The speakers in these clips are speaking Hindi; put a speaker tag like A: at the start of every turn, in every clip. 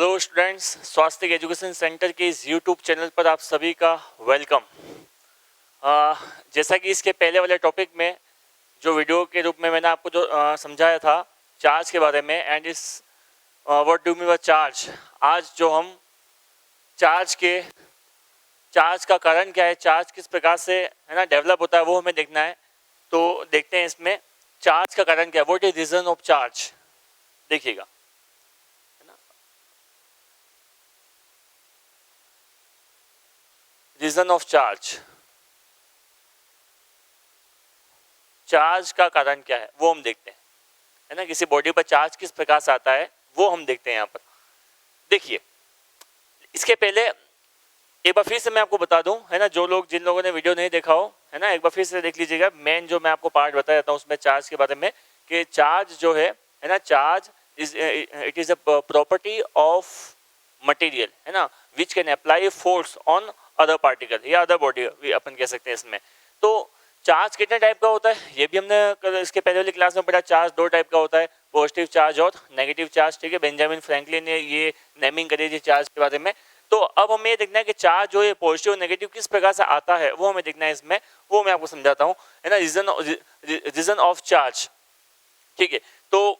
A: हेलो स्टूडेंट्स, स्वास्थ्य एजुकेशन सेंटर के इस यूट्यूब चैनल पर आप सभी का वेलकम। जैसा कि इसके पहले वाले टॉपिक में जो वीडियो के रूप में मैंने आपको जो समझाया था चार्ज के बारे में एंड इस what do mean by charge, आज जो हम चार्ज का कारण क्या है, चार्ज किस प्रकार से है ना डेवलप होता है वो हमें देखना है। तो देखते हैं इसमें चार्ज का कारण क्या है, what is reason of charge. देखिएगा, रीजन ऑफ चार्ज का कारण क्या है वो हम देखते हैं, है ना। किसी बॉडी पर चार्ज किस प्रकार से आता है वो हम देखते हैं यहाँ पर। देखिए, इसके पहले एक बार फिर से मैं आपको बता दूं, है ना, जिन लोगों ने वीडियो नहीं देखा हो, है ना, एक बार फिर से देख लीजिएगा। मेन जो मैं आपको पार्ट बता देता हूँ उसमें चार्ज के बारे में, कि चार्ज जो है ना, charge it is a property of material, है ना, which can apply force on other particle या अदर बॉडी, अपन कह सकते हैं इसमें। तो चार्ज कितने टाइप का होता है ये भी हमने इसके पहले वाली क्लास में पढ़ा। चार्ज दो टाइप का होता है, पॉजिटिव चार्ज और नेगेटिव चार्ज, ठीक है। बेंजामिन फ्रैंकलिन ने ये नेमिंग करी थी चार्ज के बारे में। तो अब हमें ये देखना है कि चार्ज जो है पॉजिटिव और नेगेटिव किस प्रकार से आता है वो हमें देखना है इसमें, वो मैं आपको समझाता हूँ, है ना। रीजन ऑफ चार्ज, ठीक है। तो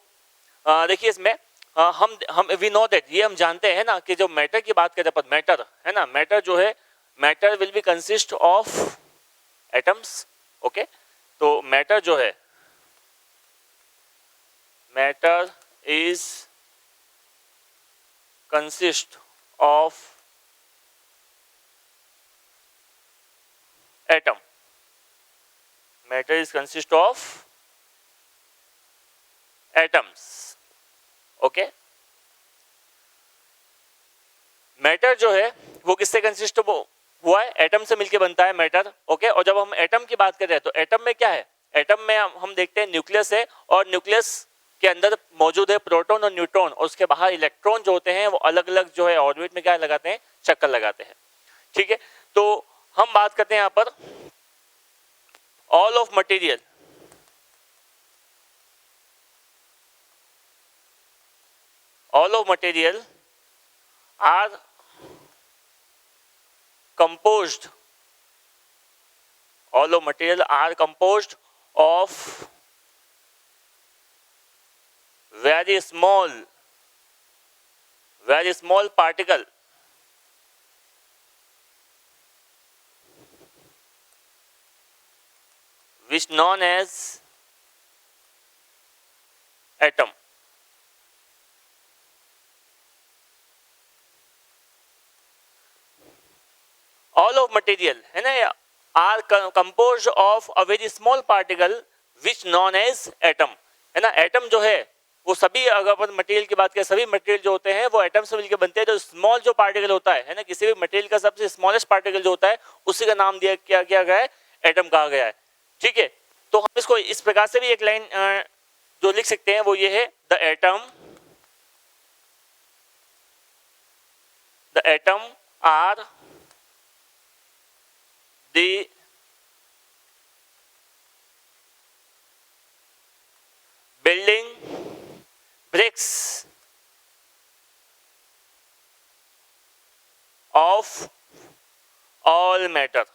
A: देखिए इसमें हम वी नो दैट, ये हम जानते हैं ना कि जो मैटर की बात करें अपन, मैटर है ना, मैटर जो है, matter will be consist of atoms, okay. तो मैटर जो है, matter is consist of atom, matter is consist of atoms, okay. Matter जो है वो किससे कंसिस्ट हुआ है, एटम से मिलके बनता है मैटर, ओके। और जब हम एटम की बात कर रहे हैं तो एटम में क्या है, एटम में हम देखते हैं न्यूक्लियस है, और न्यूक्लियस के अंदर मौजूद है प्रोटॉन और न्यूट्रॉन, और उसके बाहर इलेक्ट्रॉन जो होते हैं वो अलग अलग जो है ऑर्बिट में क्या लगाते हैं, चक्कर लगाते हैं, ठीक है। तो हम बात करते हैं यहाँ पर all of material, all of material are composed, all of material are composed of very small particle which known as atom. All of material, है ना, are composed of a very small particle which known as atom, है ना। एटम जो है वो सभी, अगर अपन मटेरियल की बात करें, सभी मटेरियल जो होते हैं वो एटम से मिलकर बनते हैं। तो स्मॉल जो पार्टिकल होता है ना, किसी भी मटेरियल का सबसे स्मॉलेस्ट पार्टिकल जो होता है उसी का नाम दिया क्या गया है, एटम कहा गया है, ठीक है। तो हम इसको इस प्रकार से भी एक लाइन जो लिख सकते हैं वो ये है, the atom are the building bricks of all matter,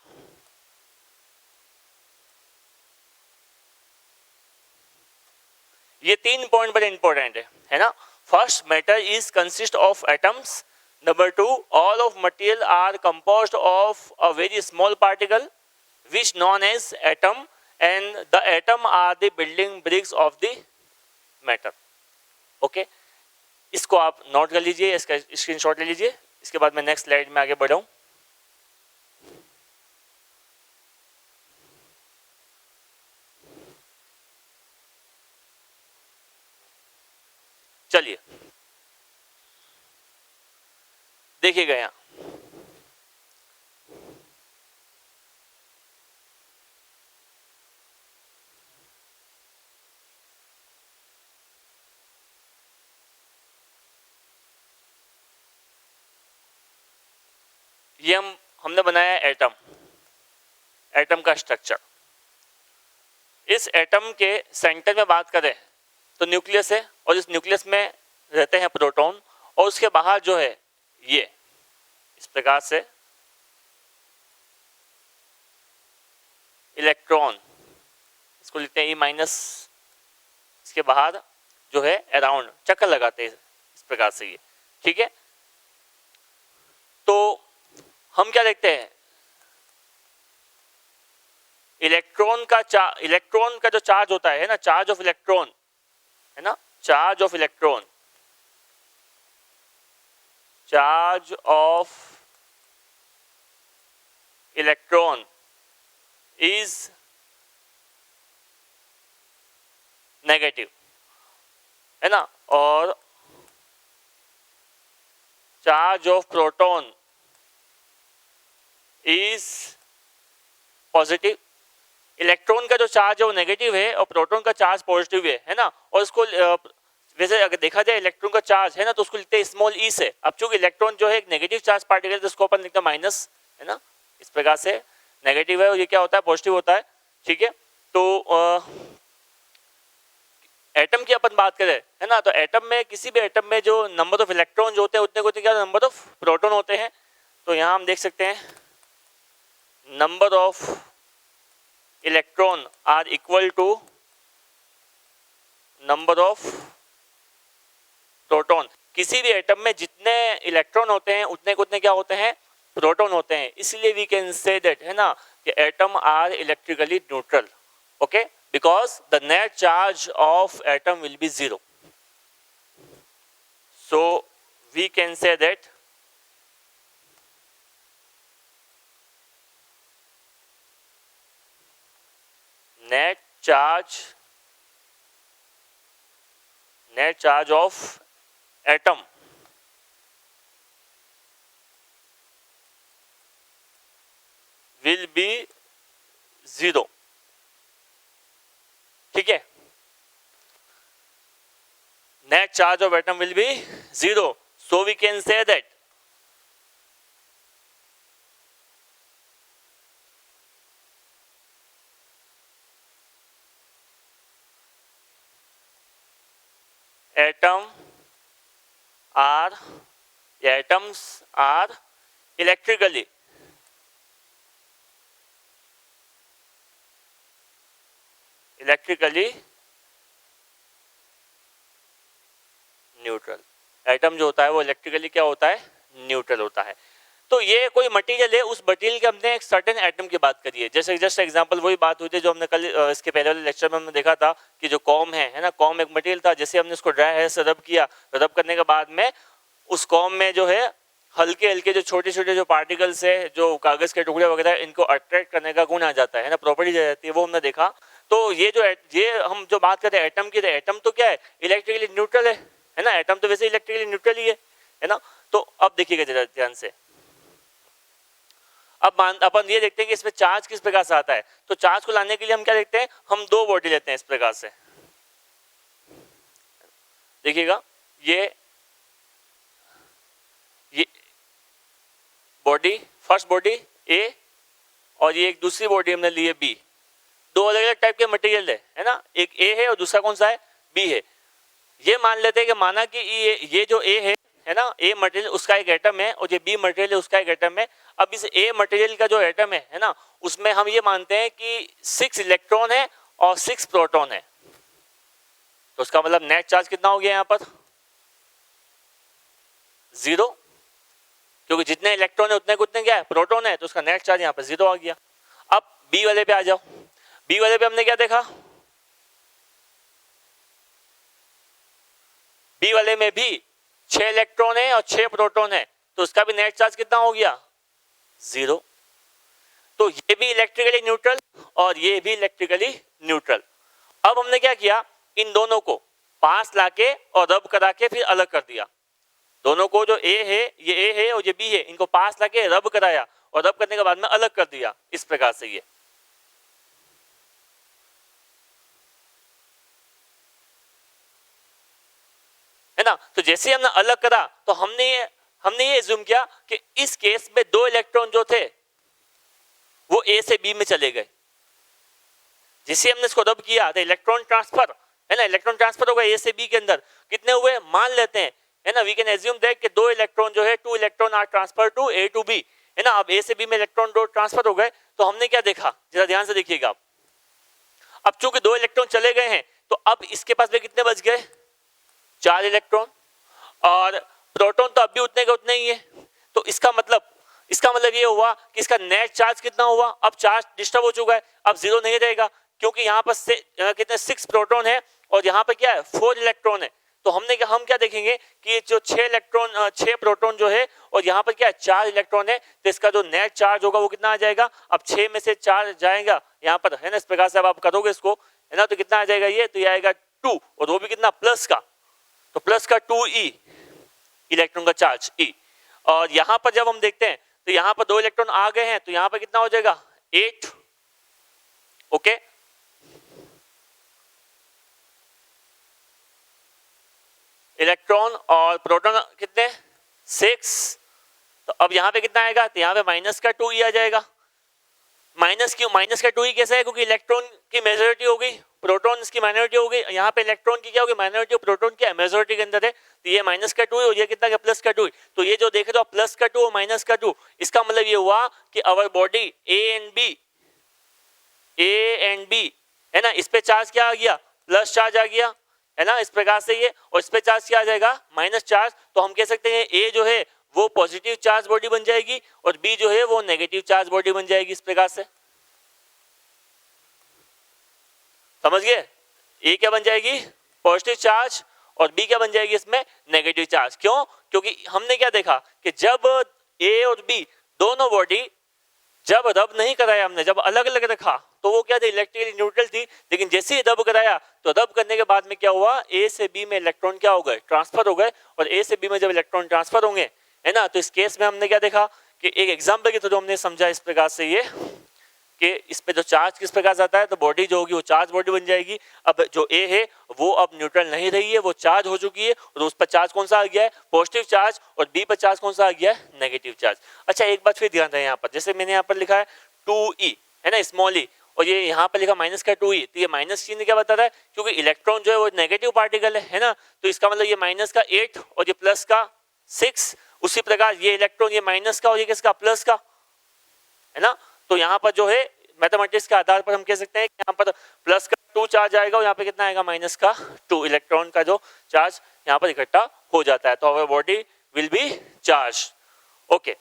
A: ये तीन पॉइंट बड़े इंपॉर्टेंट है ना। First, matter is consist of atoms. Number 2, all of material are composed of a very small particle which known as atom, and the atom are the building bricks of the matter, okay। इसको आप नोट कर लीजिए, इसका स्क्रीनशॉट ले लीजिए। इसके बाद मैं नेक्स्ट स्लाइड में आगे बढ़ाऊं। चलिए देखिएगा यहाँ, ये हमने बनाया एटम, एटम का स्ट्रक्चर। इस एटम के सेंटर में बात करें तो न्यूक्लियस है, और इस न्यूक्लियस में रहते हैं प्रोटॉन, और उसके बाहर जो है ये इस प्रकार से इलेक्ट्रॉन, इसको लिखते हैं ई माइनस, इसके बाहर जो है अराउंड चक्कर लगाते हैं इस प्रकार से ये, ठीक है। तो हम क्या देखते हैं, इलेक्ट्रॉन का जो चार्ज होता है ना, चार्ज ऑफ इलेक्ट्रॉन है ना, charge of electron, charge of electron is negative है ना, और charge of proton is positive. Electron का जो चार्ज है वो नेगेटिव है और प्रोटॉन का चार्ज पॉजिटिव है ना। और इसको वैसे अगर देखा जाए इलेक्ट्रॉन का चार्ज है ना, तो उसको लिखते हैं स्मॉल ई से। अब चूंकि इलेक्ट्रॉन जो है एक नेगेटिव चार्ज पार्टिकल, तो उसको अपन लिखते हैं माइनस है ना, इस प्रकार से नेगेटिव है और ये क्या होता है, पॉजिटिव होता है, ठीक है। तो एटम की अपन बात करें है ना, तो एटम में, किसी भी एटम में जो नंबर ऑफ इलेक्ट्रॉन जो होते हैं उतने को क्या नंबर ऑफ प्रोटॉन होते हैं। तो यहाँ हम देख सकते हैं number of electron are equal to number of proton. किसी भी एटम में जितने इलेक्ट्रॉन होते हैं उतने को उतने क्या होते हैं, प्रोटॉन होते हैं। इसलिए वी कैन से दैट है ना कि atom are electrically neutral, okay, because the net charge of atom will be 0. So we can say that net charge of atom will be 0, ठीक है। Net charge of atom will be 0, so we can say that atoms are electrically neutral. Atom जो होता है वो इलेक्ट्रिकली क्या होता है, न्यूट्रल होता है। तो ये कोई मटेरियल है, उस मटेरियल के हमने एक सर्टेन एटम की बात करी है। जैसे जस्ट एग्जांपल वही बात हुई थी जो हमने कल इसके पहले वाले लेक्चर में हमने देखा था कि जो कॉम है ना, कॉम एक मटेरियल था। जैसे हमने उसको ड्राई एयर से रब किया, रब करने के बाद में उस कॉम में जो है हल्के हल्के जो छोटे छोटे जो पार्टिकल्स है, जो कागज के टुकड़े वगैरह, इनको अट्रैक्ट करने का गुण आ जाता है ना, प्रॉपर्टी आ जाती है, वो हमने देखा। तो ये हम जो बात करते हैं एटम की, तो एटम तो क्या है, इलेक्ट्रिकली न्यूट्रल है ना। एटम तो वैसे इलेक्ट्रिकली न्यूट्रल ही है ना। तो अब देखिएगा जरा ध्यान से, अब अपन ये देखते हैं कि इसमें चार्ज किस प्रकार से आता है। तो चार्ज को लाने के लिए हम क्या देखते हैं, हम दो बॉडी लेते हैं इस प्रकार से। देखिएगा ये बॉडी, फर्स्ट बॉडी ए और ये एक दूसरी बॉडी हमने ली है बी। दो अलग अलग टाइप के मटेरियल है ना, एक ए है और दूसरा कौन सा है, बी है। ये मान लेते हैं कि माना कि ये जो ए है ना, ए मटेरियल उसका एक एटम है और ये बी मटेरियल है उसका एक एटम है। अब इस ए मटेरियल का जो एटम है ना, उसमें हम ये मानते हैं कि 6 इलेक्ट्रॉन है और 6 प्रोटॉन है। तो उसका मतलब नेट चार्ज कितना हो गया यहाँ पर, 0, क्योंकि जितने इलेक्ट्रॉन है उतने कितने क्या है, प्रोटॉन है। तो उसका नेट चार्ज यहाँ पर 0 आ गया। अब बी वाले पे आ जाओ। बी वाले पे हमने क्या देखा, बी वाले में भी 6 इलेक्ट्रॉन है और 6 प्रोटॉन है। तो उसका भी नेट चार्ज कितना हो गया, 0। तो ये भी इलेक्ट्रिकली न्यूट्रल और ये भी इलेक्ट्रिकली न्यूट्रल। अब हमने क्या किया, इन दोनों को पास लाके और रब करा के फिर अलग कर दिया। दोनों को, जो ए है, ये ए है और ये बी है, इनको पास लाके रब कराया और रब करने के बाद में अलग कर दिया इस प्रकार से ये। है ना। तो जैसे हमने अलग करा तो हमने ये एज्यूम किया कि इस केस में 2 इलेक्ट्रॉन जो थे वो ए से बी में चले गए। जिसे हमने इसको रब किया तो इलेक्ट्रॉन ट्रांसफर है ना, इलेक्ट्रॉन ट्रांसफर होगा ए से बी के अंदर। कितने हुए, मान लेते हैं है ना, वी कैन एज्यूम दैट कि दो इलेक्ट्रॉन जो है, 2 electron are transfer to A to B, है ना। अब ए से बी में इलेक्ट्रॉन दो ट्रांसफर हो गए, तो हमने क्या देखा, जरा ध्यान से देखिएगा आप। अब चूंकि 2 इलेक्ट्रॉन चले गए हैं, तो अब इसके पास में कितने बच गए, 4 इलेक्ट्रॉन, और प्रोटॉन तो अब भी उतने के उतने ही है। तो इसका मतलब ये हुआ कि इसका नेट चार्ज कितना हुआ, अब चार्ज डिस्टर्ब हो चुका है, अब 0 नहीं रहेगा, क्योंकि यहाँ पर से कितने 6 प्रोटॉन है और यहाँ पर क्या है 4 इलेक्ट्रॉन है। तो हम क्या देखेंगे कि ये जो 6 प्रोटॉन जो है और यहाँ पर क्या है 4 इलेक्ट्रॉन है, तो इसका जो नेट चार्ज होगा वो कितना आ जाएगा, अब 6 में से 4 जाएगा यहाँ पर, है ना। इस प्रकार से अब आप करोगे इसको, है ना, तो कितना आ जाएगा ये, तो ये आएगा 2, और वो भी कितना प्लस का, तो प्लस का 2e इलेक्ट्रॉन का चार्ज e। और यहाँ पर जब हम देखते हैं तो यहाँ पर 2 इलेक्ट्रॉन आ गए हैं, तो यहाँ पर कितना हो जाएगा 8, ओके। इलेक्ट्रॉन और प्रोटॉन कितने 6, तो अब यहाँ पे कितना आएगा, तो यहाँ पे माइनस का 2e आ जाएगा। माइनस का 2e कैसे है, क्योंकि इलेक्ट्रॉन की मेजॉरिटी हो गई, प्रोटॉन की माइनॉरिटी हो गई, यहाँ पे इलेक्ट्रॉन की क्या होगी माइनॉरिटी, और प्रोटॉन की मेजॉरिटी के अंदर है, तो ये माइनस का 2 है और ये कितना का प्लस का 2 है। तो ये जो देखे तो प्लस का 2 और माइनस का 2, इसका मतलब ये हुआ कि our body A and B है ना, इस पे चार्ज क्या आ गया, प्लस चार्ज आ गया, है ना, इस प्रकार से ये, और इस पे चार्ज क्या आ जाएगा माइनस चार्ज। तो हम कह सकते हैं ए जो है वो पॉजिटिव चार्ज बॉडी बन जाएगी और बी जो है वो नेगेटिव चार्ज बॉडी बन जाएगी, इस प्रकार से, समझ गए। ए क्या बन जाएगी पॉजिटिव चार्ज और बी क्या बन जाएगी इसमें नेगेटिव चार्ज। क्यों, क्योंकि हमने क्या देखा कि जब ए और बी दोनों बॉडी जब रब नहीं कराया हमने, जब अलग अलग रखा तो वो क्या थी इलेक्ट्रिकली न्यूट्रल थी, लेकिन जैसे ही रब कराया तो रब करने के बाद में क्या हुआ, ए से बी में इलेक्ट्रॉन क्या हो गए ट्रांसफर हो गए, और ए से बी में जब इलेक्ट्रॉन ट्रांसफर होंगे, है ना, तो इस केस में हमने क्या देखा कि एक एग्जाम्पल के थ्रू हमने समझा इस प्रकार से ये कि इस पे जो चार्ज किस प्रकार से आता है, तो बॉडी जो होगी वो चार्ज बॉडी बन जाएगी। अब जो ए है वो अब न्यूट्रल नहीं रही है, वो चार्ज हो चुकी है, और उस पर चार्ज कौन सा आ गया है पॉजिटिव चार्ज, और बी पर चार्ज कौन सा आ गया है नेगेटिव चार्ज। अच्छा एक बात फिर ध्यान रहे यहाँ पर, जैसे मैंने यहाँ पर लिखा है 2e है ना स्मॉल ई, और ये यहाँ पर लिखा माइनस का 2e, तो ये माइनस चिन्ह क्या बता रहा है, क्योंकि इलेक्ट्रॉन जो है वो नेगेटिव पार्टिकल है ना, तो इसका मतलब ये माइनस का 8 और ये प्लस का 6, उसी प्रकार ये इलेक्ट्रॉन ये माइनस का और ये किसका प्लस का, है ना। तो यहाँ पर जो है मैथमेटिक्स के आधार पर हम कह सकते हैं कि यहाँ पर प्लस का 2 चार्ज आएगा और यहाँ पे कितना आएगा माइनस का 2, इलेक्ट्रॉन का जो चार्ज यहाँ पर इकट्ठा हो जाता है, तो our body will be charge. Okay,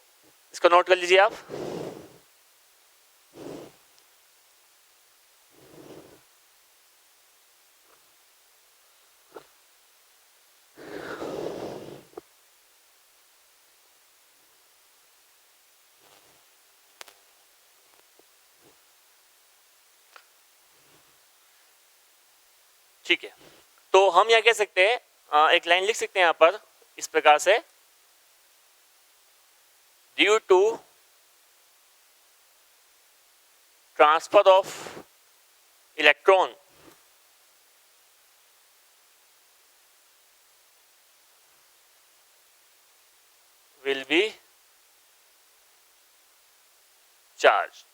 A: इसको नोट कर लीजिए आप। ठीक है, तो हम यह कह सकते हैं, एक लाइन लिख सकते हैं यहाँ पर इस प्रकार से, due to transfer of electron will be charge,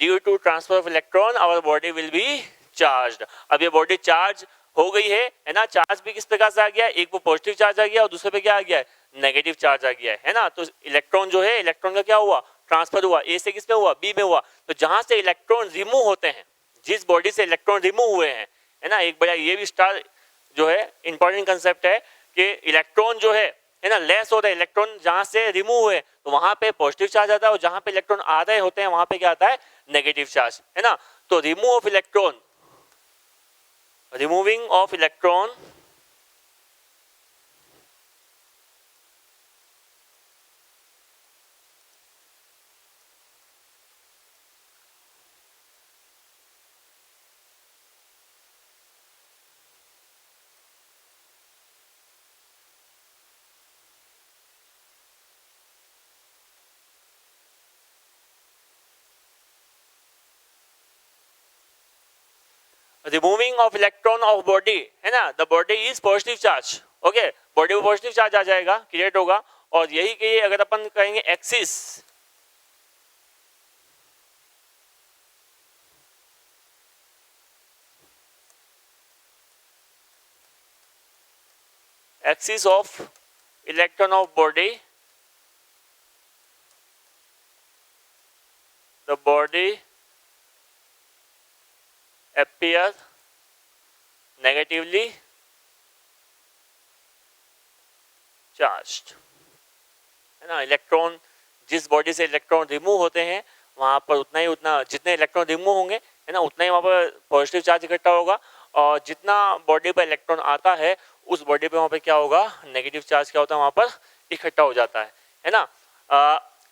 A: due to transfer of electron our body will be charged. अब ये बॉडी चार्ज हो गई है ना, चार्ज भी किस प्रकार से आ गया, एक वो पॉजिटिव चार्ज आ गया और दूसरे पे क्या आ गया है नेगेटिव चार्ज आ गया है ना। तो इलेक्ट्रॉन जो है, इलेक्ट्रॉन का क्या हुआ ट्रांसफर हुआ, ए से किस में हुआ बी में हुआ। तो जहां से इलेक्ट्रॉन रिमूव होते हैं, जिस बॉडी से इलेक्ट्रॉन रिमूव हुए हैं, है ना, एक बड़ा ये भी स्टार जो है इंपॉर्टेंट कंसेप्ट है कि इलेक्ट्रॉन जो है ना लेस हो रहे, इलेक्ट्रॉन जहां से रिमूव हुए तो वहां पे पॉजिटिव चार्ज आता है, और जहां पे इलेक्ट्रॉन आ रहे होते हैं वहां पे क्या आता है नेगेटिव चार्ज, है ना। तो remove of electron, removing of electron removing of electron of body, है ना, the body is positive charge, okay, body में पॉजिटिव चार्ज आ जाएगा क्रिएट होगा, और यही कि अगर अपन कहेंगे axis of electron of body, the body appear negatively charged, है ना। इलेक्ट्रॉन, जिस बॉडी से इलेक्ट्रॉन रिमूव होते हैं वहां पर उतना जितने इलेक्ट्रॉन रिमूव होंगे, है ना, उतना ही वहां पर पॉजिटिव चार्ज इकट्ठा होगा, और जितना बॉडी पर इलेक्ट्रॉन आता है उस बॉडी पे वहां पर क्या होगा, नेगेटिव चार्ज क्या होता है वहां पर इकट्ठा हो जाता है ना।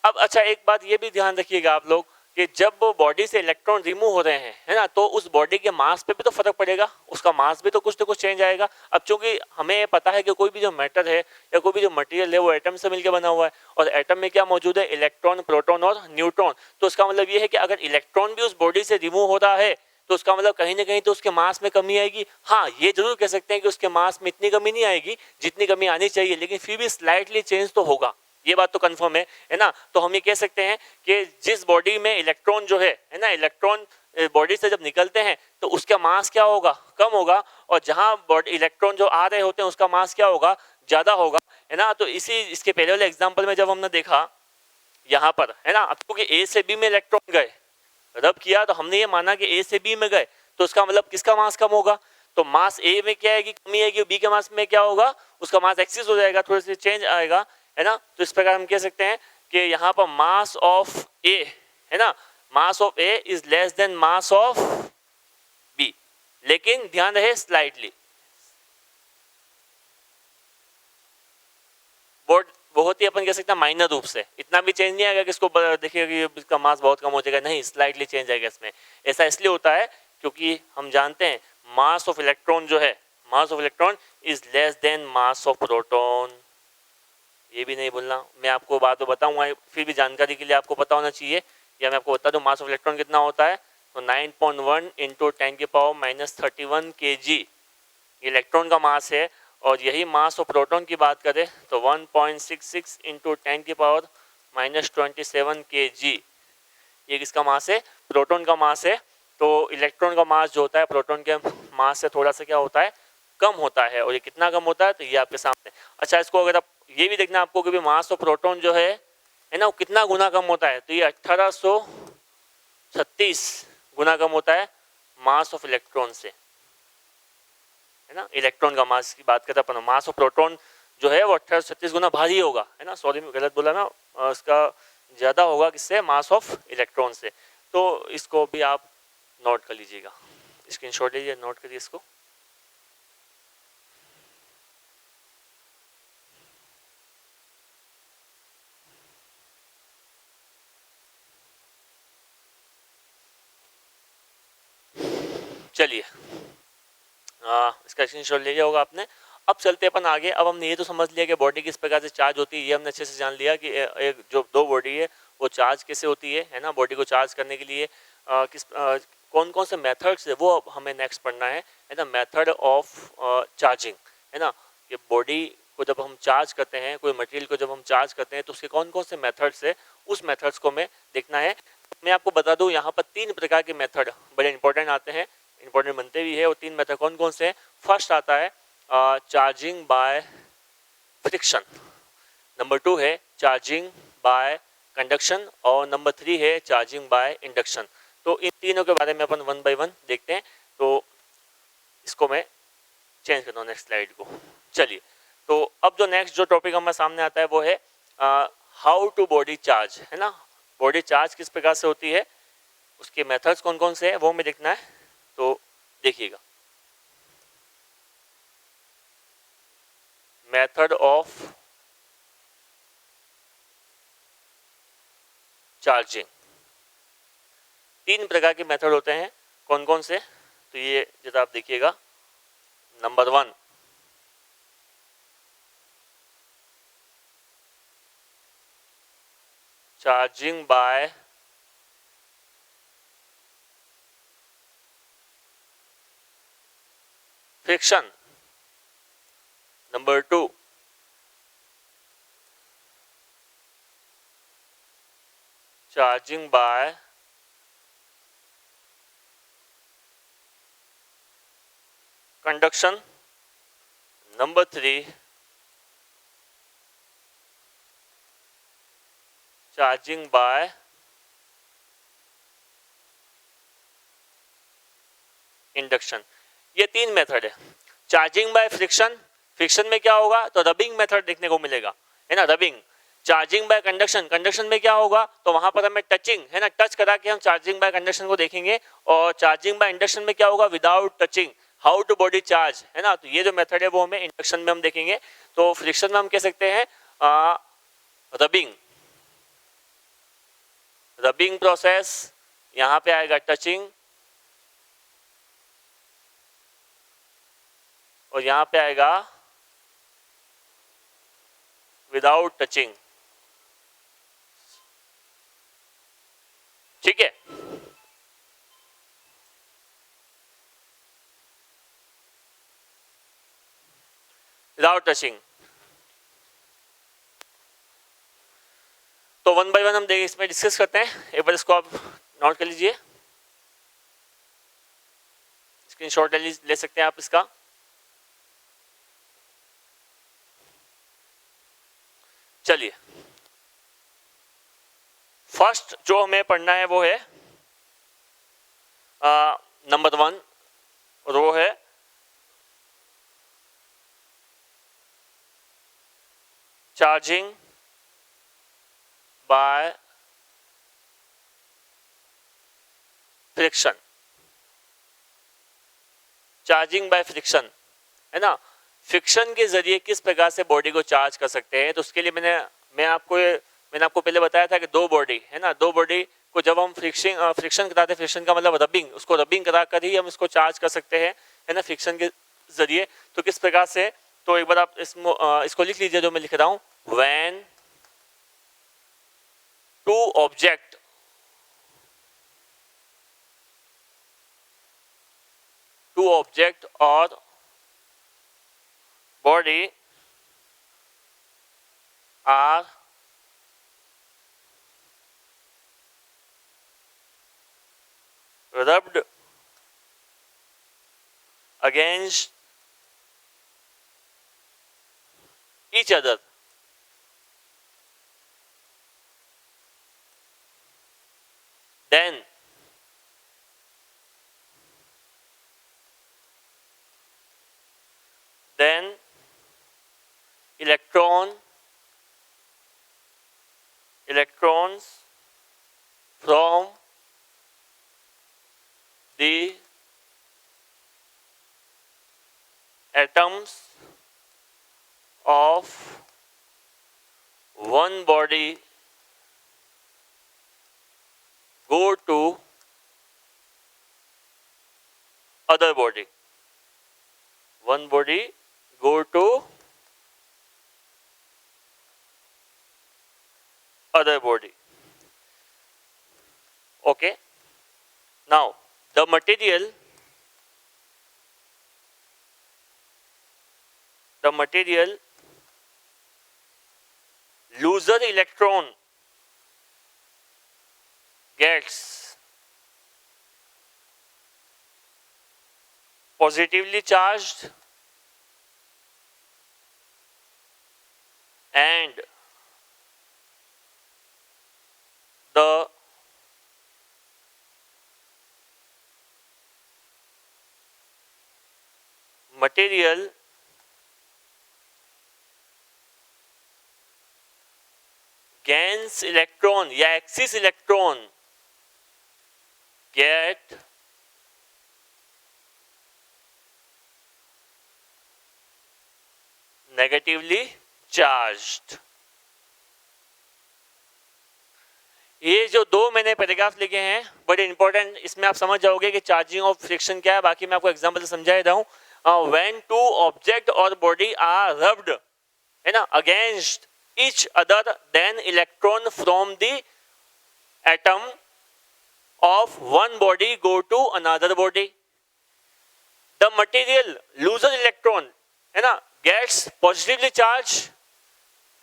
A: अब अच्छा, एक बात ये भी ध्यान रखिएगा आप लोग कि जब बॉडी से इलेक्ट्रॉन रिमूव हो रहे हैं, है ना, तो उस बॉडी के मास पे भी तो फर्क पड़ेगा, उसका मास भी तो कुछ ना कुछ चेंज आएगा। अब चूंकि हमें पता है कि कोई भी जो मैटर है या कोई भी जो मटेरियल है वो एटम से मिलकर बना हुआ है, और एटम में क्या मौजूद है, इलेक्ट्रॉन, प्रोटॉन और न्यूट्रॉन। तो उसका मतलब ये है कि अगर इलेक्ट्रॉन भी उस बॉडी से रिमूव हो रहा है तो उसका मतलब कहीं ना कहीं तो उसके मास में कमी आएगी। हाँ, ये जरूर कह सकते हैं कि उसके मास में इतनी कमी नहीं आएगी जितनी कमी आनी चाहिए, लेकिन फिर भी स्लाइटली चेंज तो होगा, ये बात तो कंफर्म है ना। तो हम ये कह सकते हैं कि जिस बॉडी में इलेक्ट्रॉन जो है ना, इलेक्ट्रॉन बॉडी से जब निकलते हैं तो उसका मास क्या होगा, कम होगा, और जहां बॉडी इलेक्ट्रॉन जो आ रहे होते हैं उसका मास क्या होगा, ज्यादा होगा, है ना। तो इसके पहले वाले एग्जांपल में जब हमने देखा यहाँ पर, है ना, अब क्योंकि ए से बी में इलेक्ट्रॉन गए, रब किया, तो हमने ये माना कि ए से बी में गए, तो उसका मतलब किसका मास कम होगा, तो मास ए में क्या आएगी, कमी आएगी, बी के मास में क्या होगा, उसका मास एक्सिस हो जाएगा, थोड़े से चेंज आएगा, है ना। तो इस प्रकार हम कह सकते हैं कि यहाँ पर मास ऑफ ए, है ना, mass of A is less than mass of B, लेकिन ध्यान रहे स्लाइटली, बोर्ड बहुत ही अपन कह सकते हैं माइनर रूप से, इतना भी चेंज नहीं आएगा कि इसको देखिएगा कि इसका मास बहुत कम हो जाएगा, नहीं, स्लाइटली चेंज आएगा इसमें। ऐसा इसलिए होता है क्योंकि हम जानते हैं मास ऑफ इलेक्ट्रॉन जो है, mass of electron is less than mass of proton. ये भी नहीं भूलना, मैं आपको बात तो बताऊंगा, फिर भी जानकारी के लिए आपको पता होना चाहिए, या मैं आपको बता दूं मास ऑफ इलेक्ट्रॉन कितना होता है, तो 9.1 इंटू 10⁻⁻31 kg इलेक्ट्रॉन का मास है, और यही मास ऑफ प्रोटॉन की बात करें तो 1.66 इंटू 10⁻27 kg, ये किसका मास है, प्रोटॉन का मास है। तो इलेक्ट्रॉन का मास जो होता है प्रोटॉन के मास से थोड़ा सा क्या होता है, कम होता है, और ये कितना कम होता है, तो ये आपके सामने। अच्छा, इसको अगर आप ये भी देखना आपको कि मास ऑफ प्रोटॉन जो है ना, वो कितना गुना कम होता है, तो ये 1836 गुना कम होता है मास ऑफ इलेक्ट्रॉन से, है ना। इलेक्ट्रॉन का मास की बात करते अपन, मास ऑफ प्रोटॉन जो है वो 1836 गुना भारी होगा, है ना, सॉरी मैं गलत बोला ना, उसका ज़्यादा होगा किससे, मास ऑफ इलेक्ट्रॉन से। तो इसको भी आप नोट कर लीजिएगा, स्क्रीनशॉट लीजिए, नोट करिए इसको। चलिए, इसका स्क्रीनशॉट ले लिया होगा आपने। अब चलते अपन आगे। अब हमने ये तो समझ लिया कि बॉडी किस प्रकार से चार्ज होती है, ये हमने अच्छे से जान लिया कि एक जो दो बॉडी है वो चार्ज कैसे होती है ना। बॉडी को चार्ज करने के लिए कौन कौन से मेथड्स है वो हमें नेक्स्ट पढ़ना है ना। मेथड ऑफ चार्जिंग, है ना, कि बॉडी को जब हम चार्ज करते हैं, कोई मटेरियल को जब हम चार्ज करते हैं तो उसके कौन कौन से मेथड्स है, उस मेथड्स को हमें देखना है। मैं आपको बता दूं यहाँ पर 3 प्रकार के मेथड बड़े इंपॉर्टेंट आते हैं, इंपॉर्टेंट बनते भी है। और 3 मेथड कौन कौन से हैं? फर्स्ट आता है चार्जिंग बाय फ्रिक्शन, नंबर 2 है चार्जिंग बाय कंडक्शन, और नंबर 3 है चार्जिंग बाय इंडक्शन। तो इन तीनों के बारे में अपन 1 बाय 1 देखते हैं। तो इसको मैं चेंज करता हूँ नेक्स्ट स्लाइड को। चलिए, तो अब जो नेक्स्ट जो टॉपिक हमारे सामने आता है वो है हाउ टू बॉडी चार्ज, है ना। बॉडी चार्ज किस प्रकार से होती है, उसके मेथड्स कौन कौन से हैं वो हमें देखना है। तो देखिएगा, मेथड ऑफ चार्जिंग, 3 प्रकार के मेथड होते हैं। कौन कौन से? तो ये जरा आप देखिएगा। Number 1, charging by friction, number 2, charging by conduction, number 3, charging by induction. ये तीन मेथड है। चार्जिंग बाय फ्रिक्शन, फ्रिक्शन में क्या होगा तो रबिंग मेथड देखने को मिलेगा, है ना, rubbing. Charging by conduction, conduction में क्या होगा तो वहां पर हमें टचिंग, है ना, टच करा के हम चार्जिंग बाय कंडक्शन को देखेंगे। और चार्जिंग बाय इंडक्शन में क्या होगा without touching, how to body charge, है ना। तो ये जो मेथड है वो हमें इंडक्शन में हम देखेंगे। तो फ्रिक्शन में हम कह सकते हैं रबिंग, रबिंग प्रोसेस, यहां पे आएगा टचिंग और यहां पे आएगा विदाउट टचिंग, ठीक है। Without touching. तो वन बाय वन हम देख इसमें डिस्कस करते हैं। एक बार इसको आप नोट कर लीजिए, स्क्रीनशॉट ले सकते हैं आप इसका। चलिए, फर्स्ट जो हमें पढ़ना है वो है नंबर 1, और वो है charging by friction. Charging by friction, है ना, फ्रिक्शन के जरिए किस प्रकार से बॉडी को चार्ज कर सकते हैं। तो उसके लिए मैंने आपको पहले बताया था कि दो बॉडी, है ना, दो बॉडी को जब हम फ्रिक्शन कराते हैं, फ्रिक्शन का मतलब रबिंग, उसको रबिंग करा कर ही हम इसको चार्ज कर सकते हैं, है ना, फ्रिक्शन के जरिए। तो किस प्रकार से, तो एक बार आप इसको लिख लीजिए जो मैं लिख रहा हूं। When two object or body are rubbed against each other, then electrons from the atoms of one body go to other body. One body go to other body. Okay. Now the material looser electron gets positively charged and the material gains electron या excess electron get negatively charged. ये जो दो मैंने पैराग्राफ लिखे हैं बड़े इंपॉर्टेंट, इसमें आप समझ जाओगे कि चार्जिंग ऑफ फ्रिक्शन क्या है। बाकी मैं आपको एग्जांपल से समझा देता हूँ। व्हेन टू ऑब्जेक्ट और बॉडी आर रब्ड, है ना, against each other, then electron from the atom of one body go to another body. The material loses electron, है ना, gets positively charged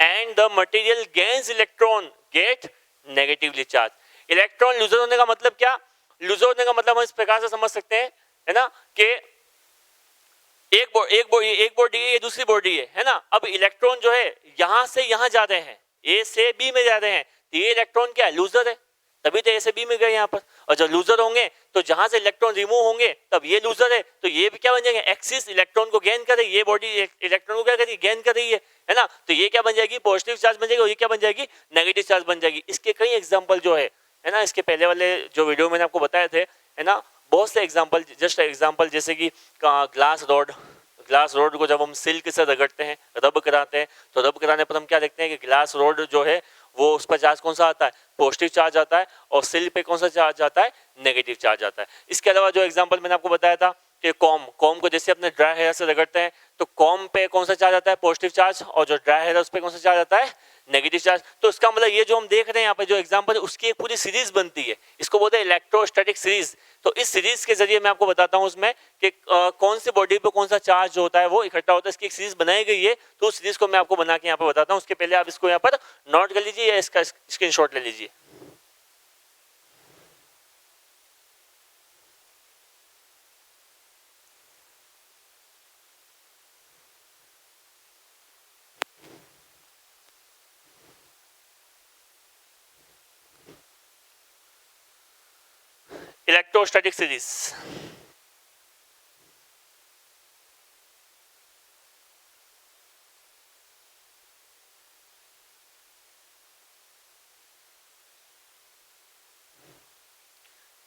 A: and the material gains electron get negatively charged. Electron loser होने का मतलब क्या, लूजर होने का मतलब हम इस प्रकार से समझ सकते हैं, है ना, कि एक बॉडी है, ये दूसरी बॉडी है ना। अब इलेक्ट्रॉन जो है यहां से यहां जा रहे हैं, ए से बी में जा रहे हैं, तो ये इलेक्ट्रॉन क्या है, लूजर है, तभी तो ए से बी में गए यहाँ पर। और जब लूजर होंगे तो जहां से इलेक्ट्रॉन रिमूव होंगे तब ये लूजर है, तो ये भी क्या बन जाएंगे, एक्सिस इलेक्ट्रॉन को गेन कर रही है, ये बॉडी इलेक्ट्रॉन को क्या कर रही है, गेन कर रही है ना। तो ये क्या बन जाएगी, पॉजिटिव चार्ज बन जाएगी, और ये क्या बन जाएगी, नेगेटिव चार्ज बन जाएगी। इसके कई एग्जाम्पल जो है ना, इसके पहले वाले जो वीडियो मैंने आपको बताए थे, है ना, बहुत से एग्जाम्पल, जस्ट एग्जाम्पल जैसे कि ग्लास रोड को जब हम सिल्क से रगड़ते हैं, रब कराते हैं, तो रब कराने पर हम क्या देखते हैं कि ग्लास रोड जो है वो उस पर चार्ज कौन सा आता है, पॉजिटिव चार्ज आता है, और सिल्क पे कौन सा चार्ज आता है, नेगेटिव चार्ज आता है। इसके अलावा जो एग्जांपल मैंने आपको बताया था कि कॉम को जैसे अपने ड्राई हेयर से रगड़ते हैं तो कॉम पे कौन सा चार्ज आता है, पॉजिटिव चार्ज, और जो ड्राई हेयर है उस पर कौन सा चार्ज आता है, नेगेटिव चार्ज। तो इसका मतलब ये जो हम देख रहे हैं यहाँ पे जो एग्जांपल है उसकी एक पूरी सीरीज बनती है, इसको बोलते हैं इलेक्ट्रोस्टैटिक सीरीज। तो इस सीरीज के जरिए मैं आपको बताता हूँ उसमें कि कौन सी बॉडी पे कौन सा चार्ज जो होता है वो इकट्ठा होता है, इसकी एक सीरीज बनाई गई है। तो उस सीरीज को मैं आपको बना के यहाँ पे बताता हूँ, उसके पहले आप इसको यहाँ पर नोट कर लीजिए या इसका स्क्रीनशॉट ले लीजिए। इलेक्ट्रोस्टैटिक सीरीज,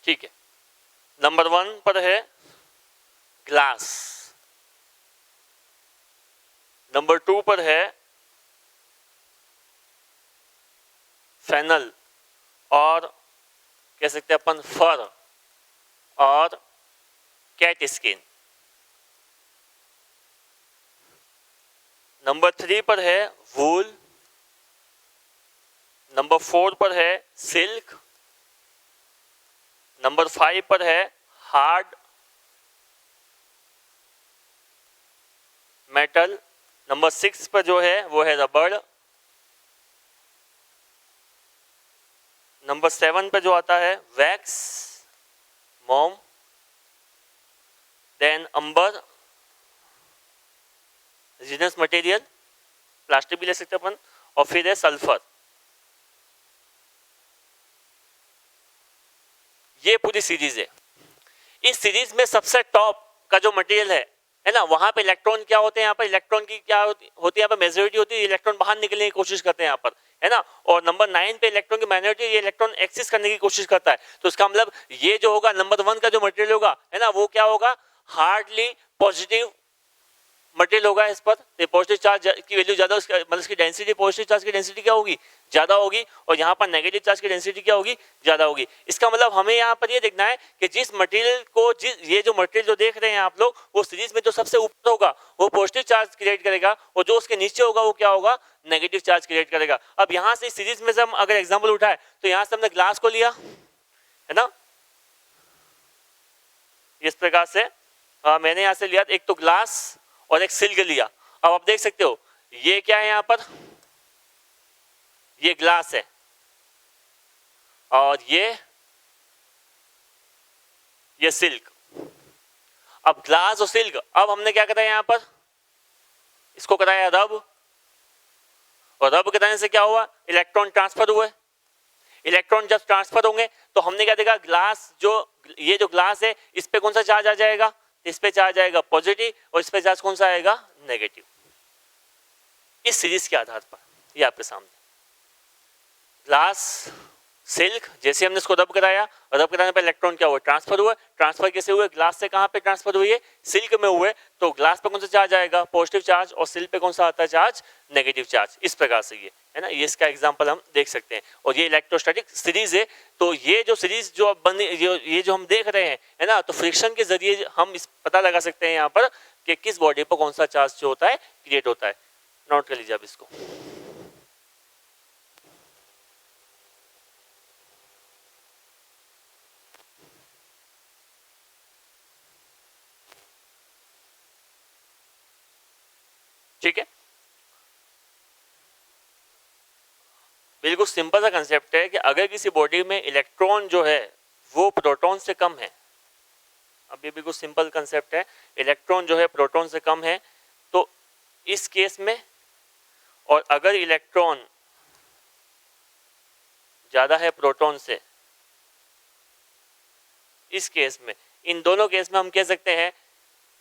A: ठीक है। नंबर 1 पर है ग्लास, नंबर 2 पर है फेनल, और कह सकते हैं अपन फर और कैट स्किन। नंबर 3 पर है वूल, नंबर 4 पर है सिल्क, नंबर 5 पर है हार्ड मेटल, नंबर 6 पर जो है वो है रबड़, नंबर 7 पे जो आता है वैक्स, मोम, देन अंबर, रेजिनस मटेरियल, प्लास्टिक भी ले सकते अपन, और फिर है सल्फर। ये पूरी सीरीज है। इस सीरीज में सबसे टॉप का जो मटेरियल है ना, वहां पे इलेक्ट्रॉन क्या होते हैं, यहाँ पर इलेक्ट्रॉन की क्या होती है, यहाँ पर मेजॉरिटी होती है, इलेक्ट्रॉन बाहर निकलने की कोशिश करते हैं यहाँ पर, है ना। और नंबर 9 पे इलेक्ट्रॉन की माइनॉरिटी, ये इलेक्ट्रॉन एक्सिस करने की कोशिश करता है। तो इसका मतलब ये जो होगा नंबर 1 का जो मटेरियल होगा, है ना, वो क्या होगा, हार्डली पॉजिटिव मटेरियल होगा। इस पर पॉजिटिव चार्ज की वैल्यू ज्यादा, मतलब इसकी डेंसिटी, पॉजिटिव चार्ज की डेंसिटी क्या होगी, ज्यादा होगी, और यहाँ पर नेगेटिव चार्ज की डेंसिटी क्या होगी, ज्यादा होगी। इसका मतलब हमें यहाँ पर ये देखना है कि जिस मटेरियल को, ये जो मटेरियल जो देख रहे हैं आप लोग, वो सीरीज में जो सबसे ऊपर होगा वो पॉजिटिव चार्ज क्रिएट करेगा, और जो उसके नीचे होगा वो क्या होगा, नेगेटिव चार्ज क्रिएट करेगा। अब यहाँ से सीरीज में से हम अगर एग्जाम्पल उठाए तो यहाँ से हमने ग्लास को लिया, है ना, इस प्रकार से मैंने यहाँ से लिया एक तो ग्लास और एक सिल्क लिया। अब आप देख सकते हो ये क्या है, यहाँ पर ये ग्लास है, और ये सिल्क। अब ग्लास और सिल्क, अब हमने क्या करा यहाँ पर, इसको कराया रब, और रब कराने से क्या हुआ, इलेक्ट्रॉन ट्रांसफर हुए। इलेक्ट्रॉन जब ट्रांसफर होंगे तो हमने क्या देखा, ग्लास ये जो ग्लास है इस पे कौन सा चार्ज आ जाएगा, इस पे चार्ज आएगा पॉजिटिव, और इस पे चार्ज कौन सा आएगा, नेगेटिव। इस सीरीज के आधार पर ये आपके सामने ग्लास सिल्क, जैसे हमने इसको रब कराया, और रब कराने पर इलेक्ट्रॉन क्या हुआ, ट्रांसफर हुआ। ट्रांसफर कैसे हुए, ग्लास से कहाँ पे ट्रांसफर हुई है, सिल्क में हुए। तो ग्लास पे कौन सा चार्ज आएगा, पॉजिटिव चार्ज, और सिल्क पे कौन सा आता है चार्ज, नेगेटिव चार्ज। इस प्रकार से ये है ना, ये इसका एग्जांपल हम देख सकते हैं। और ये इलेक्ट्रोस्टैटिक सीरीज है। तो ये जो सीरीज जो बन, ये जो हम देख रहे हैं, है ना, तो फ्रिक्शन के जरिए हम इस पता लगा सकते हैं यहाँ पर कि किस बॉडी पर कौन सा चार्ज जो होता है क्रिएट होता है। नोट कर लीजिए आप इसको। ठीक है, बिल्कुल सिंपल सा कंसेप्ट है कि अगर किसी बॉडी में इलेक्ट्रॉन जो है वो प्रोटॉन से कम है, अब ये बिल्कुल सिंपल कंसेप्ट है, इलेक्ट्रॉन जो है प्रोटॉन से कम है, तो इस केस में, और अगर इलेक्ट्रॉन ज़्यादा है प्रोटॉन से, इस केस में, इन दोनों केस में हम कह सकते हैं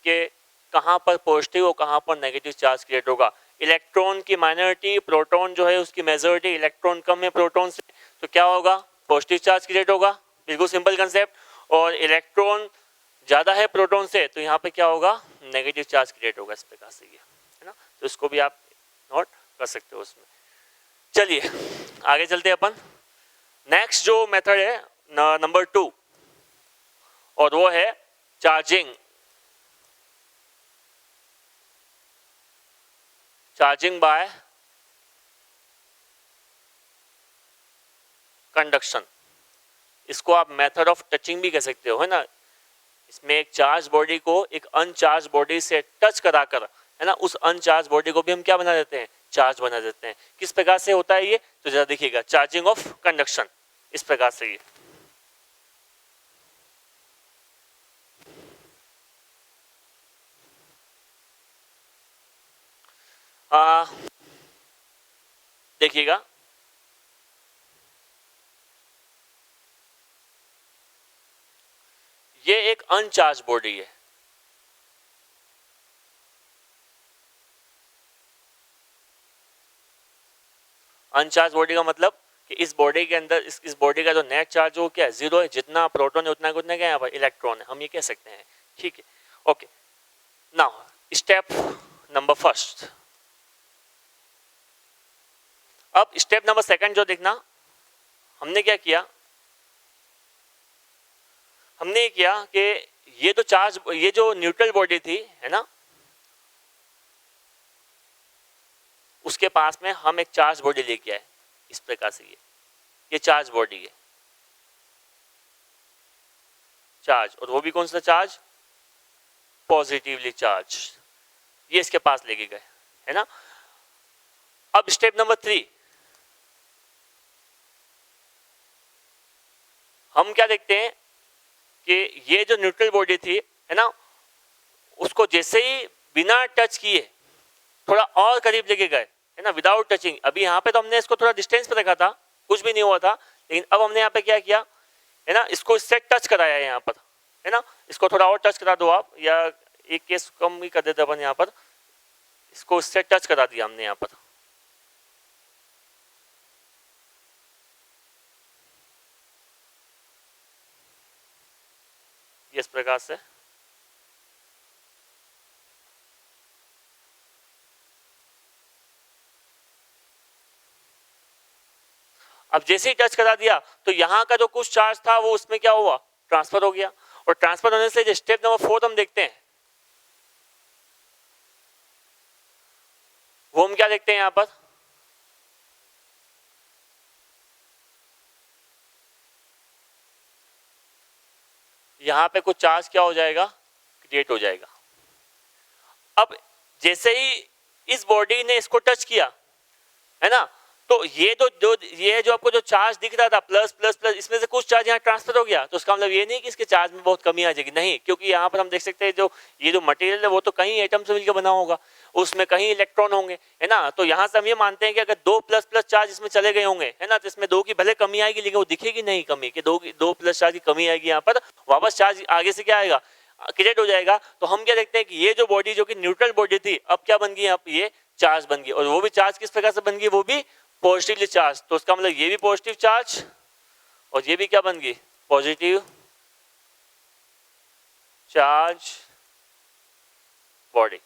A: कि कहाँ पर पॉजिटिव और कहाँ पर नेगेटिव चार्ज क्रिएट होगा। इलेक्ट्रॉन की माइनॉरिटी, प्रोटॉन जो है उसकी मेजॉरिटी, इलेक्ट्रॉन कम है प्रोटॉन से, तो क्या होगा, पॉजिटिव चार्ज क्रिएट होगा, बिल्कुल सिंपल कंसेप्ट। और इलेक्ट्रॉन ज़्यादा है प्रोटॉन से, तो यहाँ पे क्या होगा, नेगेटिव चार्ज क्रिएट होगा, इस प्रकार से ये, है ना। तो इसको भी आप नोट कर सकते हो उसमें। चलिए आगे चलते हैं अपन। नेक्स्ट जो मेथड है नंबर 2, और वो है चार्जिंग। चार्जिंग बाय कंडक्शन, इसको आप मेथड ऑफ टचिंग भी कह सकते हो, है ना। इसमें एक चार्ज बॉडी को एक अनचार्ज बॉडी से टच कराकर, है ना, उस अनचार्ज बॉडी को भी हम क्या बना देते हैं, चार्ज बना देते हैं। किस प्रकार से होता है ये, तो जरा देखिएगा, चार्जिंग ऑफ कंडक्शन, इस प्रकार से ये। देखिएगा, ये एक अनचार्ज बॉडी है, अनचार्ज बॉडी का मतलब कि इस बॉडी के अंदर इस बॉडी का जो नेट चार्ज वो क्या है, जीरो है, जितना प्रोटॉन है उतना क्या है, यहाँ पर इलेक्ट्रॉन है, हम ये कह सकते हैं, ठीक है। Okay, now step number first. अब स्टेप नंबर सेकंड जो देखना, हमने क्या किया, हमने ये किया कि ये तो चार्ज, ये जो न्यूट्रल बॉडी थी, है ना, उसके पास में हम एक चार्ज बॉडी लेके आए, इस प्रकार से ये चार्ज बॉडी है, चार्ज, और वो भी कौन सा चार्ज, पॉजिटिवली चार्ज, ये इसके पास लेके गए, है ना। अब स्टेप नंबर 3, हम क्या देखते हैं कि ये जो न्यूट्रल बॉडी थी, है ना, उसको जैसे ही बिना टच किए थोड़ा और करीब लेके गए, है ना, विदाउट टचिंग। अभी यहाँ पे तो हमने इसको थोड़ा डिस्टेंस पे रखा था, कुछ भी नहीं हुआ था, लेकिन अब हमने यहाँ पे क्या किया, है ना, इसको इससे टच कराया यहाँ पर, है ना। इसको थोड़ा और टच करा दो आप, या एक केस कम भी कर देते अपन यहाँ पर, इसको इससे टच करा दिया हमने यहाँ पर, इस प्रकार से। अब जैसे ही टच करा दिया तो यहाँ का जो कुछ चार्ज था वो उसमें क्या हुआ, ट्रांसफर हो गया। और ट्रांसफर होने से स्टेप नंबर 4 हम देखते हैं, वो हम क्या देखते हैं यहाँ पर, यहाँ पे कुछ चार्ज क्या हो जाएगा, क्रिएट हो जाएगा। अब जैसे ही इस बॉडी ने इसको टच किया, है ना, तो ये जो आपको जो चार्ज दिख रहा था प्लस प्लस प्लस, इसमें से कुछ चार्ज यहाँ ट्रांसफर हो गया। तो उसका मतलब ये नहीं कि इसके चार्ज में बहुत कमी आ जाएगी, नहीं, क्योंकि यहाँ पर हम देख सकते हैं जो ये जो मटेरियल है वो तो कहीं एटम से मिलकर बना होगा, उसमें कहीं इलेक्ट्रॉन होंगे, है ना। तो यहाँ से हम ये मानते हैं कि अगर 2 प्लस प्लस चार्ज इसमें चले गए होंगे, है ना, तो इसमें 2 की भले कमी आएगी लेकिन वो दिखेगी नहीं कमी, कि 2 प्लस चार्ज की कमी आएगी, यहाँ पर वापस चार्ज आगे से क्या आएगा, क्रिएट हो जाएगा। तो हम क्या देखते हैं कि ये जो बॉडी जो कि न्यूट्रल बॉडी थी, अब क्या बन गई, अब ये चार्ज बन गई, और वो भी चार्ज किस प्रकार से बन गई, वो भी पॉजिटिवली चार्ज। तो उसका मतलब ये भी पॉजिटिव चार्ज और ये भी क्या बन गई, पॉजिटिव चार्ज बॉडी,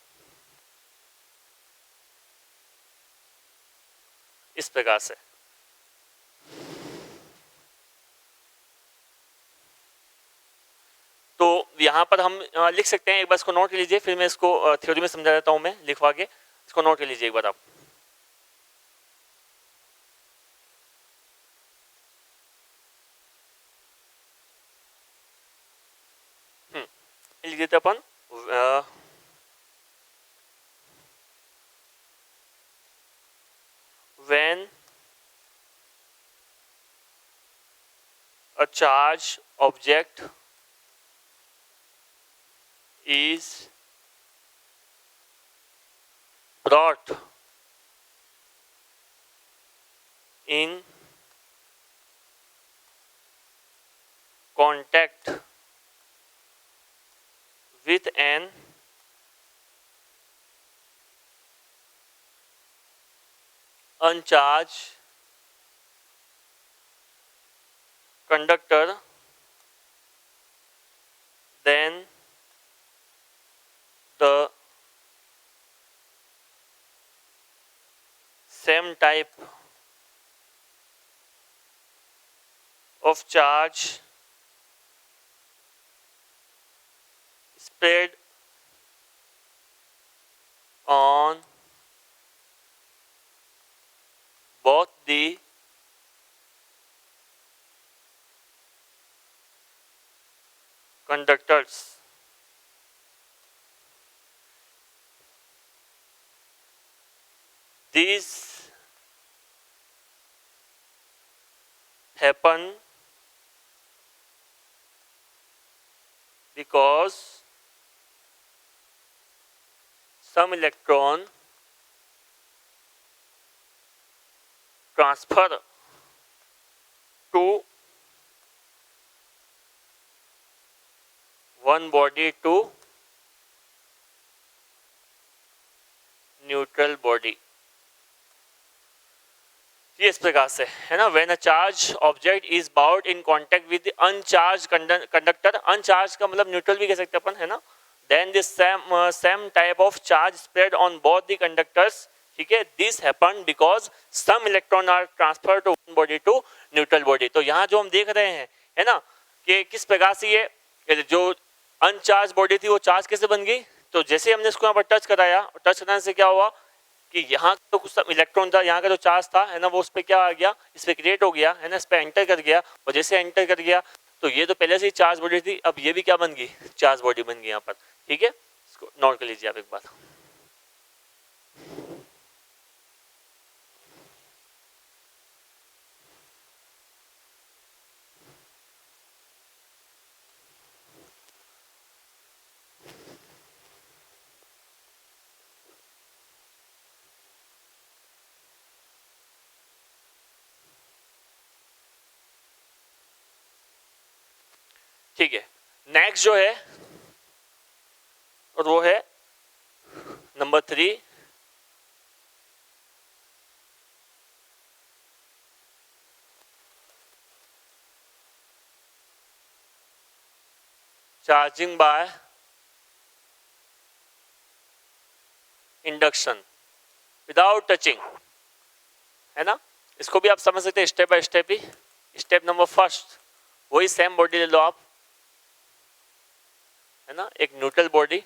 A: इस प्रकार से। तो यहां पर हम लिख सकते हैं, एक बार इसको नोट कर लीजिए, फिर मैं इसको थ्योरी में समझा देता हूं, मैं लिखवा के, इसको नोट कर लीजिए एक बार आप। लिख देते अपन, when a charged object is brought in contact with an uncharged conductor, then the same type of charge spread on both the conductors. These happen because some electron transfer to one body to neutral body. ये इस प्रकार से है ना, when a charge object is bound in contact with अनचार्ज conductor, अनचार्ज का मतलब न्यूट्रल भी कह सकते हैं अपन, है ना, then this same type of charge spread on both the conductors, ठीक है, this happen because some electron are transfer to one body to neutral body. तो यहाँ जो हम देख रहे हैं है ना कि किस प्रकार से ये जो अनचार्ज बॉडी थी वो चार्ज कैसे बन गई। तो जैसे हमने इसको यहाँ पर टच कराया, टच कराने से क्या हुआ कि यहाँ तो कुछ इलेक्ट्रॉन था, यहाँ का जो चार्ज था है ना वो उस पर क्या आ गया, इस पर क्रिएट हो गया है ना, इस पर एंटर कर गया, और जैसे एंटर कर गया तो ये तो पहले से ही चार्ज बॉडी थी, अब ये भी क्या बन गई, चार्ज बॉडी बन गई यहाँ पर, ठीक है। इसको नोट कर लीजिए आप एक बार। ठीक है, नेक्स्ट जो है और वो है number 3, charging by induction without touching, है ना। इसको भी आप समझ सकते हैं step by step he. Step number first, वही सेम बॉडी ले लो आप, है ना, एक न्यूट्रल बॉडी,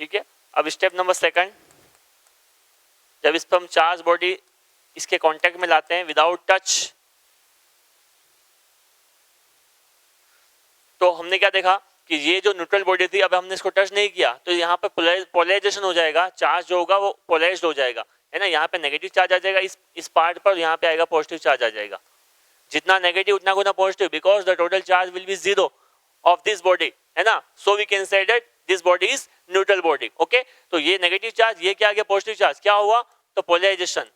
A: ठीक है। अब स्टेप नंबर सेकंड, जब इस पर हम चार्ज बॉडी इसके कांटेक्ट में लाते हैं विदाउट टच, तो हमने क्या देखा कि ये जो न्यूट्रल बॉडी थी, अब हमने इसको टच नहीं किया तो यहाँ पे पोलराइजेशन हो जाएगा, चार्ज जो होगा वो पोलराइज्ड हो जाएगा, है ना। यहाँ पे नेगेटिव चार्ज आ जाएगा इस पार्ट पर, यहाँ पे आएगा पॉजिटिव चार्ज आ जाएगा। जितना नेगेटिव उतना गुना positive, because the total charge will be 0 of this body, है ना। So we can say that this body is neutral body, okay. तो ये नेगेटिव चार्ज, ये क्या आ गया पॉजिटिव चार्ज, क्या हुआ, तो पोलराइजेशन,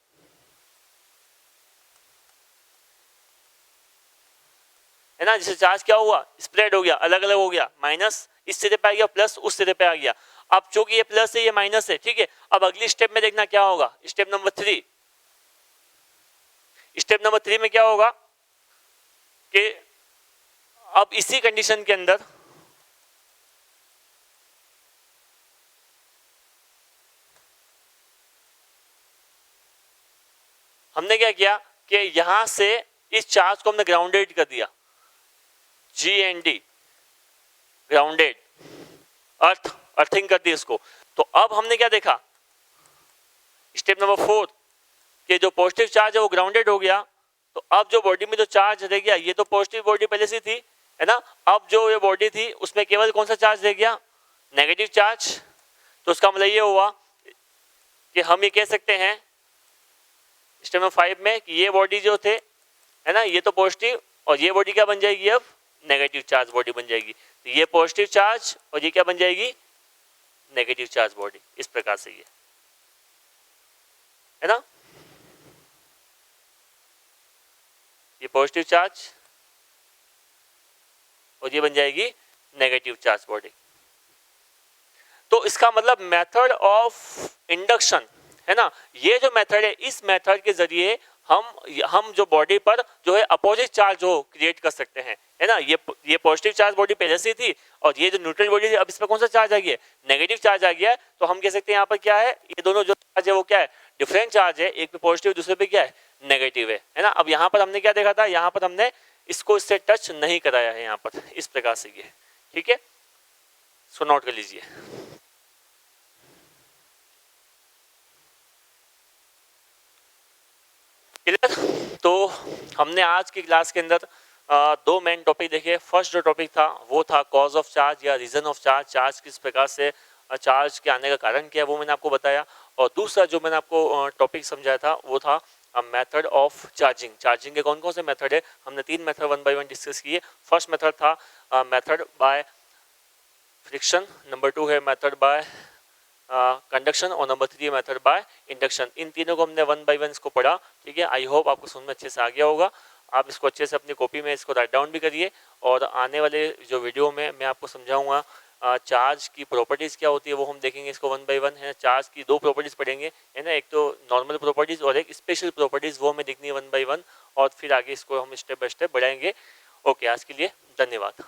A: है ना। जिससे चार्ज क्या हुआ, स्प्रेड हो गया, अलग अलग हो गया, माइनस इस सिरे पे आ गया, प्लस उस सिरे पे आ गया। अब चूंकि ये प्लस है ये माइनस है, ठीक है। अब अगली स्टेप में देखना क्या होगा, स्टेप नंबर 3। स्टेप नंबर 3 में क्या होगा कि अब इसी कंडीशन के अंदर हमने क्या किया कि यहां से इस चार्ज को हमने ग्राउंडेड कर दिया, GND, ग्राउंडेड, अर्थिंग कर दी इसको। तो अब हमने क्या देखा, स्टेप नंबर 4 कि जो पॉजिटिव चार्ज है वो ग्राउंडेड हो गया, तो अब जो बॉडी में जो चार्ज रह गया, ये तो पॉजिटिव बॉडी पहले से थी, है ना। अब जो ये बॉडी थी उसमें केवल कौन सा चार्ज रह गया, नेगेटिव चार्ज। तो उसका मतलब ये हुआ कि हम ये कह सकते हैं स्टेप नंबर 5 में कि ये बॉडी जो थे, है ना, ये तो पॉजिटिव, और ये बॉडी क्या बन जाएगी, अब नेगेटिव चार्ज बॉडी बन जाएगी। तो ये पॉजिटिव चार्ज और ये क्या बन जाएगी, नेगेटिव चार्ज बॉडी। इस प्रकार से ये, है ना। पॉजिटिव चार्ज और ये बन जाएगी नेगेटिव चार्ज बॉडी। तो इसका मतलब मेथड ऑफ इंडक्शन है ना, ये जो मेथड है, इस मेथड के जरिए हम जो बॉडी पर जो है अपोजिट चार्ज हो क्रिएट कर सकते हैं, है ना। ये पॉजिटिव चार्ज बॉडी पहले से थी और ये जो न्यूट्रल बॉडी थी, अब इसमें कौन सा चार्ज आ गया है, नेगेटिव चार्ज आ गया है। तो हम कह सकते हैं यहाँ पर क्या है, ये दोनों जो चार्ज है वो क्या है, डिफरेंट चार्ज है, एक पे पॉजिटिव दूसरे पे क्या है, नेगेटिव है ना। अब यहाँ पर हमने क्या देखा था, यहाँ पर हमने इसको इससे टच नहीं कराया है यहाँ पर, इस प्रकार से ये, ठीक है। सो नोट कर लीजिए। क्लियर। तो हमने आज की क्लास के अंदर दो मेन टॉपिक देखे। फर्स्ट जो टॉपिक था वो था कॉज ऑफ चार्ज या रीजन ऑफ चार्ज, चार्ज किस प्रकार से, चार्ज के आने का कारण क्या है वो मैंने आपको बताया। और दूसरा जो मैंने आपको टॉपिक समझाया था वो था मेथड ऑफ चार्जिंग। चार्जिंग के कौन कौन से मेथड है, हमने 3 मेथड 1 बाय 1 डिस्कस किए। फर्स्ट मेथड था मेथड बाय फ्रिक्शन, नंबर 2 है मेथड बाय कंडक्शन और नंबर 3 मेथड बाय इंडक्शन। इन तीनों को हमने 1 बाय 1 इसको पढ़ा, ठीक है। आई होप आपको समझ में अच्छे से आ गया होगा। आप इसको अच्छे से अपनी कॉपी में इसको राइट डाउन भी करिए और आने वाले जो वीडियो में मैं आपको समझाऊंगा चार्ज की प्रॉपर्टीज़ क्या होती है वो हम देखेंगे इसको 1 बाय 1, है। चार्ज की 2 प्रॉपर्टीज़ पढ़ेंगे, है ना, एक तो नॉर्मल प्रॉपर्टीज़ और एक स्पेशल प्रॉपर्टीज़, वो हमें देखनी है 1 बाय 1 और फिर आगे इसको हम स्टेप बाय स्टेप बढ़ाएंगे। ओके, आज के लिए धन्यवाद।